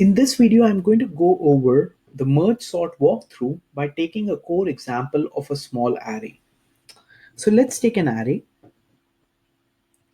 In this video, I'm going to go over the merge sort walkthrough by taking a core example of a small array. So let's take an array.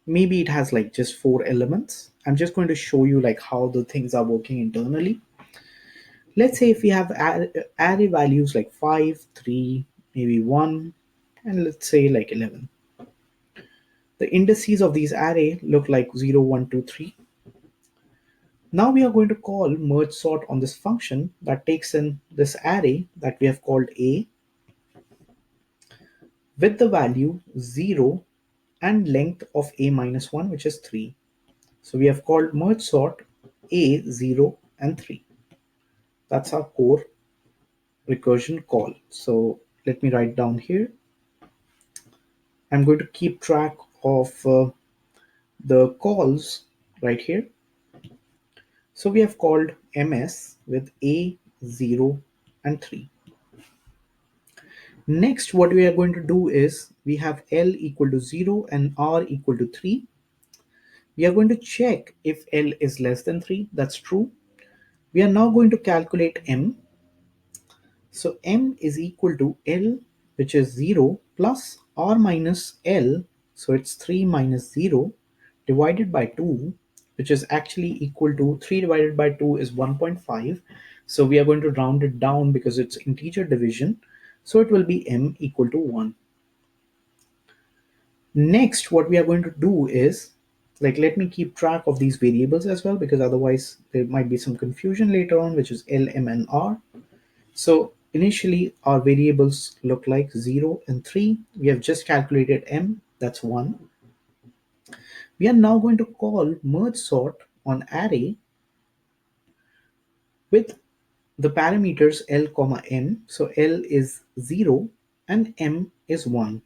Maybe it has like just 4 elements. I'm just going to show you like how the things are working internally. Let's say if we have array values like 5, 3, maybe 1, and let's say like 11. The indices of these array look like 0, 1, 2, 3. Now we are going to call merge sort on this function that takes in this array that we have called A with the value 0 and length of A minus 1, which is 3. So we have called merge sort A, 0 and 3. That's our core recursion call. So let me write down here. I'm going to keep track of the calls right here. So we have called ms with A, 0 and 3. Next, what we are going to do is we have L equal to 0 and R equal to 3. We are going to check if L is less than 3. That's true. We are now going to calculate M. So M is equal to L, which is 0, plus R minus L. So it's 3 minus 0 divided by 2, which is actually equal to 3 divided by 2 is 1.5. So we are going to round it down because it's integer division. So it will be M equal to 1. Next, what we are going to do is, like, let me keep track of these variables as well, because otherwise there might be some confusion later on, which is L, M, and R. So initially our variables look like 0 and 3. We have just calculated M, that's 1. We are now going to call merge sort on array with the parameters L comma M. So L is 0 and M is 1.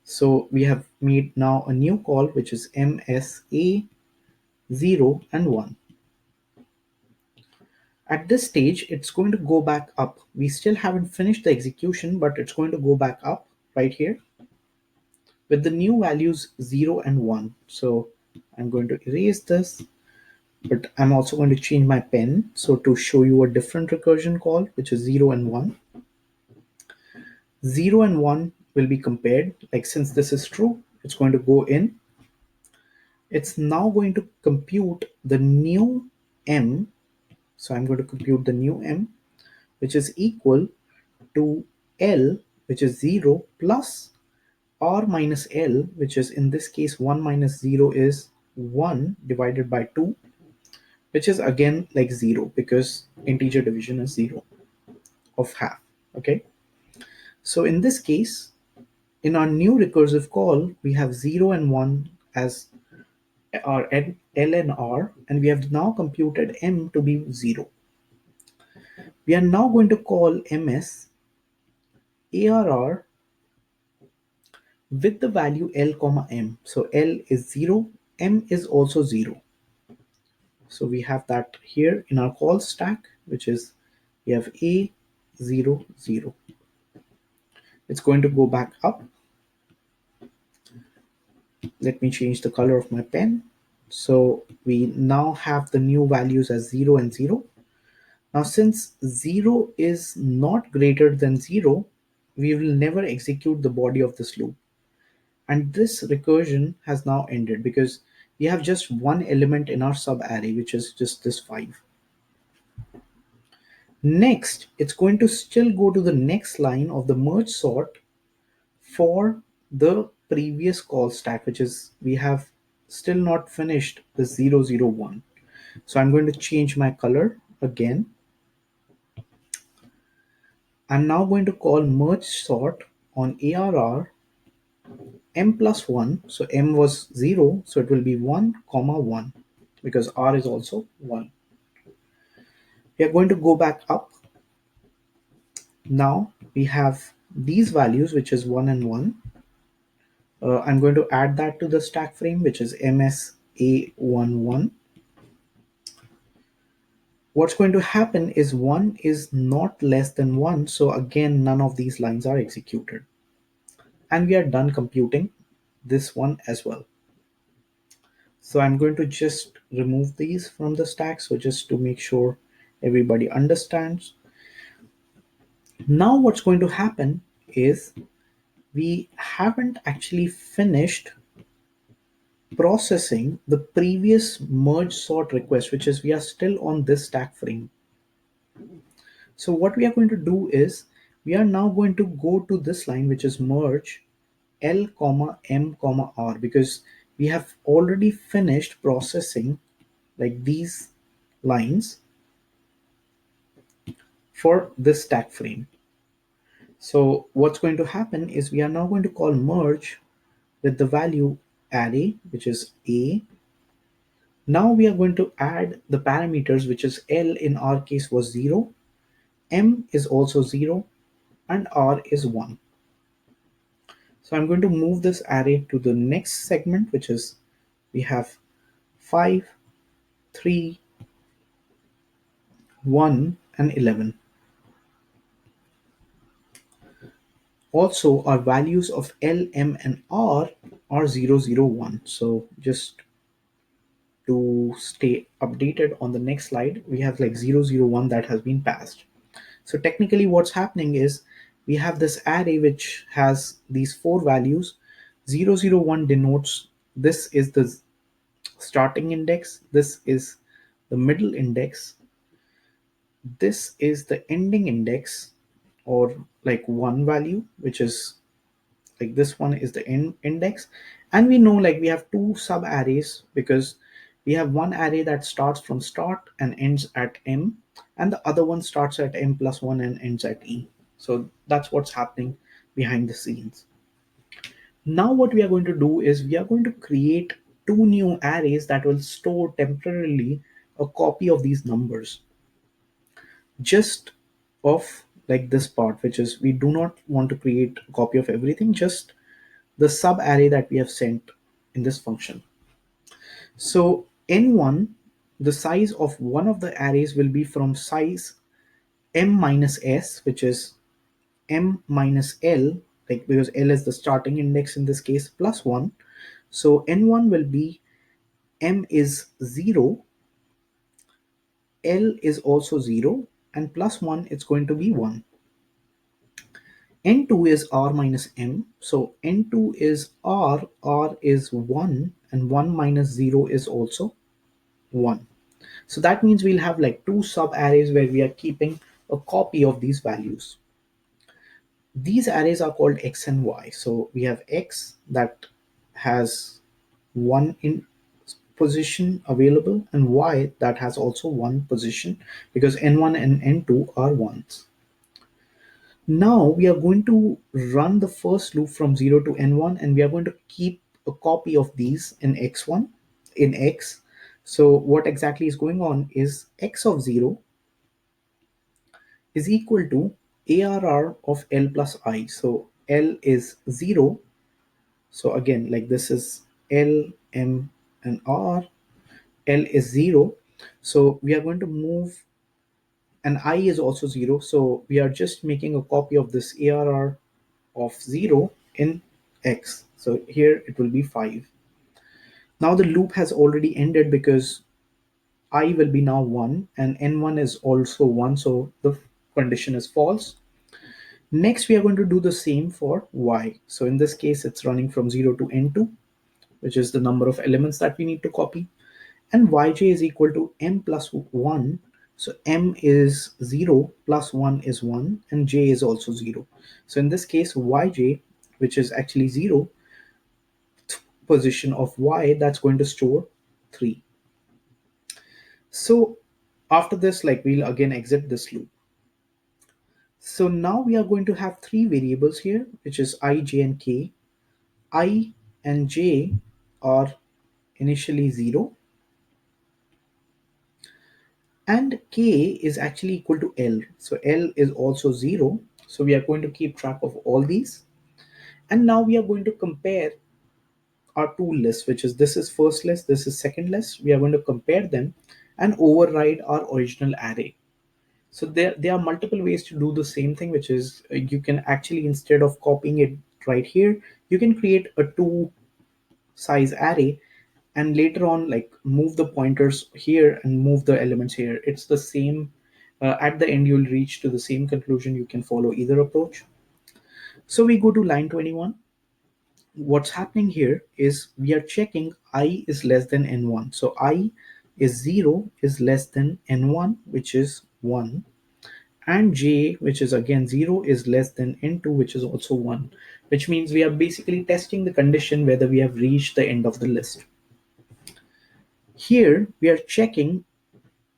So we have made now a new call, which is MSA 0 and 1. At this stage, it's going to go back up. We still haven't finished the execution, but it's going to go back up right here with the new values 0 and 1. So I'm going to erase this, but I'm also going to change my pen. So to show you a different recursion call, which is 0 and 1. 0 and 1 will be compared. Like, since this is true, it's going to go in. It's now going to compute the new M. So I'm going to compute the new M, which is equal to L, which is 0, plus R minus L, which is in this case 1 minus 0 is 1 divided by 2, which is again like 0 because integer division is 0 of half. Okay. So in this case, in our new recursive call, we have 0 and 1 as our L and R, and we have now computed M to be 0. We are now going to call ms arr with the value L comma M. So L is 0, M is also 0. So we have that here in our call stack, which is we have A 0 0. It's going to go back up. Let me change the color of my pen. So we now have the new values as 0 and 0. Now, since 0 is not greater than 0, we will never execute the body of this loop. And this recursion has now ended because we have just one element in our subarray, which is just this 5. Next, it's going to still go to the next line of the merge sort for the previous call stack, which is we have still not finished the 0 0 1. So I'm going to change my color again. I'm now going to call merge sort on arr m plus 1. So m was 0, so it will be 1 comma 1 because r is also 1. We are going to go back up. Now we have these values, which is 1 and 1. I'm going to add that to the stack frame, which is msa11. What's going to happen is 1 is not less than 1, so again none of these lines are executed. And we are done computing this one as well. So I'm going to just remove these from the stack. So just to make sure everybody understands. Now what's going to happen is we haven't actually finished processing the previous merge sort request, which is we are still on this stack frame. So what we are going to do is we are now going to go to this line, which is merge L comma M comma R, because we have already finished processing like these lines for this stack frame. So what's going to happen is we are now going to call merge with the value array, which is A. Now we are going to add the parameters, which is L in our case was 0, M is also 0, and R is 1. So I'm going to move this array to the next segment, which is we have 5, 3, 1, and 11. Also, our values of L, M, and R are 0, 0, 1. So just to stay updated on the next slide, we have like 0, 0, 1 that has been passed. So technically what's happening is we have this array which has these four values. 0, 0, 1 denotes this is the starting index, this is the middle index, this is the ending index, or like one value, which is like this one is the end index. And we know like we have two sub arrays because we have one array that starts from start and ends at M, and the other one starts at M plus 1 and ends at E. So that's what's happening behind the scenes. Now what we are going to do is we are going to create two new arrays that will store temporarily a copy of these numbers, just of like this part, which is we do not want to create a copy of everything, just the sub array that we have sent in this function. So n1, the size of one of the arrays will be from size m minus s, which is m minus l, like because l is the starting index in this case, plus 1. So n1 will be m is 0, l is also 0, and plus 1 it's going to be 1. N2 is R minus M. So N2 is R is 1, and 1 minus 0 is also 1. So that means we'll have like two sub arrays where we are keeping a copy of these values. These arrays are called X and Y. So we have X that has 1 in position available, and Y that has also 1 position, because N1 and N2 are 1s. Now we are going to run the first loop from 0 to n1, and we are going to keep a copy of these in x1 in x. So what exactly is going on is x of 0 is equal to ARR of L plus I. So L is 0. So again, like this is L, M, and R. L is 0. So we are going to move, and I is also 0. So we are just making a copy of this ARR of 0 in x. So here it will be 5. Now the loop has already ended because I will be now 1 and n1 is also 1. So the condition is false. Next, we are going to do the same for y. So in this case, it's running from 0 to n2, which is the number of elements that we need to copy. And yj is equal to m plus 1. So m is 0 plus 1 is 1, and j is also 0. So in this case, yj, which is actually 0, position of y, that's going to store 3. So after this, like we'll again exit this loop. So now we are going to have three variables here, which is I, j, and k. I and j are initially 0, and k is actually equal to l. So l is also 0. So we are going to keep track of all these. And now we are going to compare our two lists, which is this is first list, this is second list. We are going to compare them and override our original array. So there are multiple ways to do the same thing, which is you can actually, instead of copying it right here, you can create a two size array and later on like move the pointers here and move the elements here. It's the same. At the end you'll reach to the same conclusion. You can follow either approach. So we go to line 21. What's happening here is we are checking I is less than n1. So I is 0 is less than n1, which is 1, and j, which is again 0, is less than n2, which is also 1, which means we are basically testing the condition whether we have reached the end of the list. Here we are checking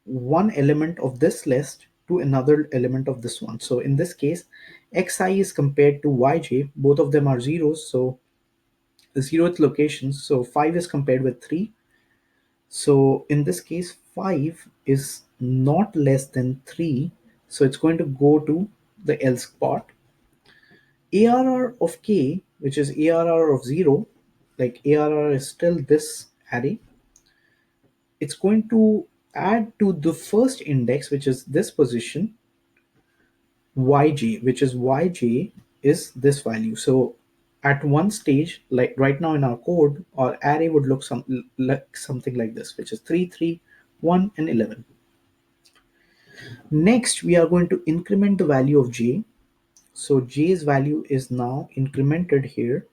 one element of this list to another element of this one. So in this case, xi is compared to yj. Both of them are zeros, so the zeroth locations. So 5 is compared with 3. So in this case, 5 is not less than 3. So it's going to go to the else part. ARR of k, which is ARR of 0, like ARR is still this array, it's going to add to the first index, which is this position, yj, which is yj is this value. So at one stage, like right now in our code, our array would look like something like this, which is 3, 3, 1, and 11. Next, we are going to increment the value of j. So j's value is now incremented here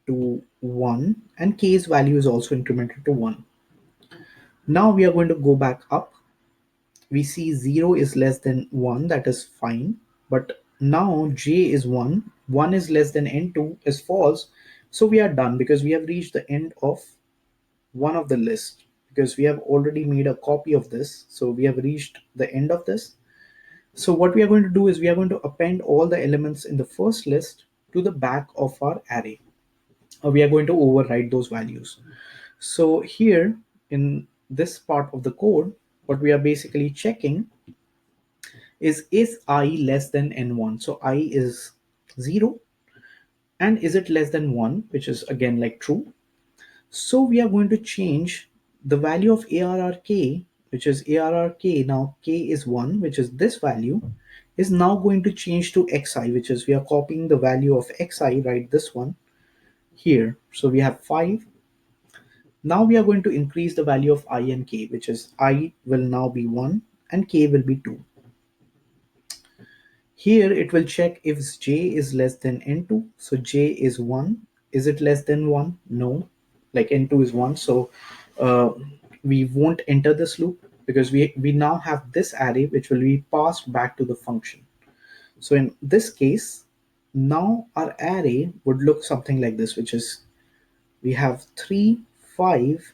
to 1, and k's value is also incremented to 1. Now we are going to go back up. We see 0 is less than 1, that is fine. But now j is 1, 1 is less than n2 is false. So we are done because we have reached the end of one of the list, because we have already made a copy of this. So we have reached the end of this. So what we are going to do is we are going to append all the elements in the first list to the back of our array. We are going to override those values. So here in this part of the code, what we are basically checking is I less than n1. So I is 0, and is it less than 1, which is again like true. So we are going to change the value of ARRK, which is ARRK. Now k is 1, which is this value, is now going to change to xi, which is we are copying the value of xi, right? This one here. So we have 5. Now we are going to increase the value of I and k, which is I will now be 1 and k will be 2. Here it will check if j is less than n2. So j is 1. Is it less than 1? No. Like n2 is 1. So we won't enter this loop because we now have this array which will be passed back to the function. So in this case, now our array would look something like this, which is we have 3, 5,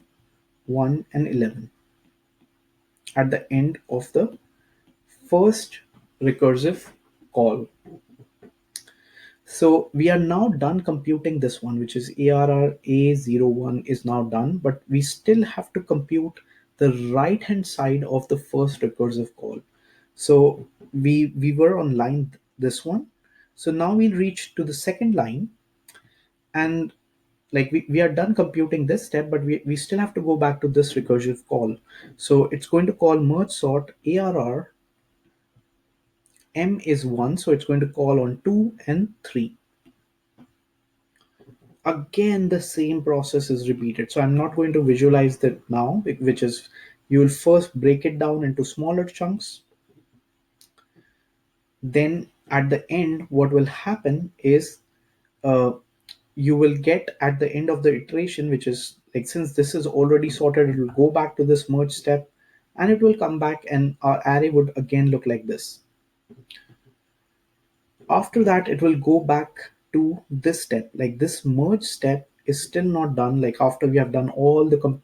1, and 11 at the end of the first recursive call. So we are now done computing this one, which is ARR A01 is now done, but we still have to compute the right hand side of the first recursive call. So we were on line this one. So now we'll reach to the second line, and like we are done computing this step, but we still have to go back to this recursive call. So it's going to call merge sort ARR M is 1, so it's going to call on 2 and 3. Again, the same process is repeated. So I'm not going to visualize that now, which is you will first break it down into smaller chunks. Then at the end, what will happen is uh, you will get at the end of the iteration, which is like since this is already sorted, it will go back to this merge step and it will come back and our array would again look like this. After that, it will go back to this step. Like this merge step is still not done. Like after we have done all the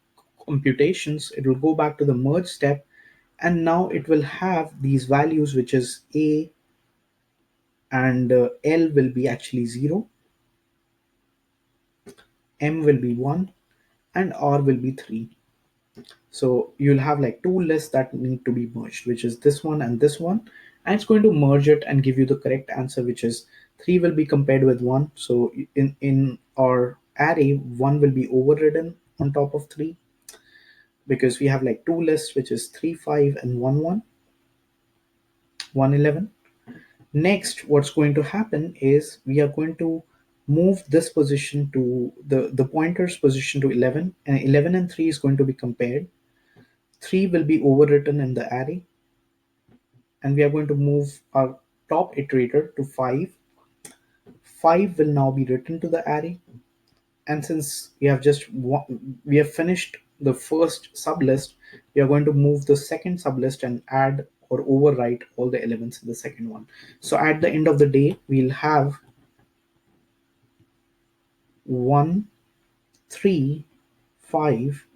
computations, it will go back to the merge step, and now it will have these values, which is a and l will be actually 0, m will be 1, and r will be 3. So you'll have like two lists that need to be merged, which is this one and this one, and it's going to merge it and give you the correct answer, which is 3 will be compared with 1. So in our array, 1 will be overridden on top of 3 because we have like two lists, which is 3, 5, and 1, 1, 1, 11. Next, what's going to happen is we are going to move this position to the pointer's position to 11, and 11 and 3 is going to be compared. 3 will be overwritten in the array, and we are going to move our top iterator to 5. 5 will now be written to the array, and since we have finished the first sublist, we are going to move the second sublist and add or overwrite all the elements in the second one. So at the end of the day, we'll have 1, 3, 5,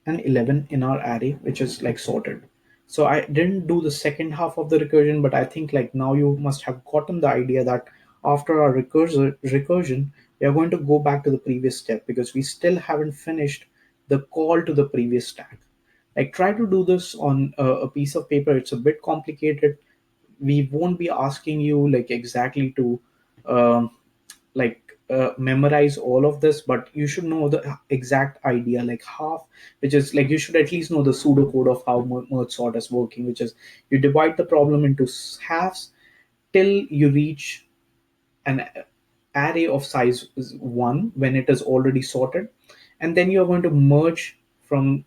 and 11 in our array, which is like sorted. So I didn't do the second half of the recursion, but I think like now you must have gotten the idea that after our recursion, we are going to go back to the previous step because we still haven't finished the call to the previous stack. Like try to do this on a piece of paper. It's a bit complicated. We won't be asking you like exactly to um, memorize all of this, but you should know the exact idea, like half, which is like you should at least know the pseudocode of how merge sort is working, which is you divide the problem into halves till you reach an array of size 1 when it is already sorted, and then you're going to merge from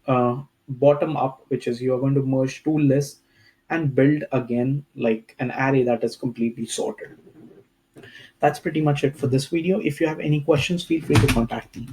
bottom up, which is you're going to merge two lists and build again like an array that is completely sorted. That's pretty much it for this video. If you have any questions, feel free to contact me.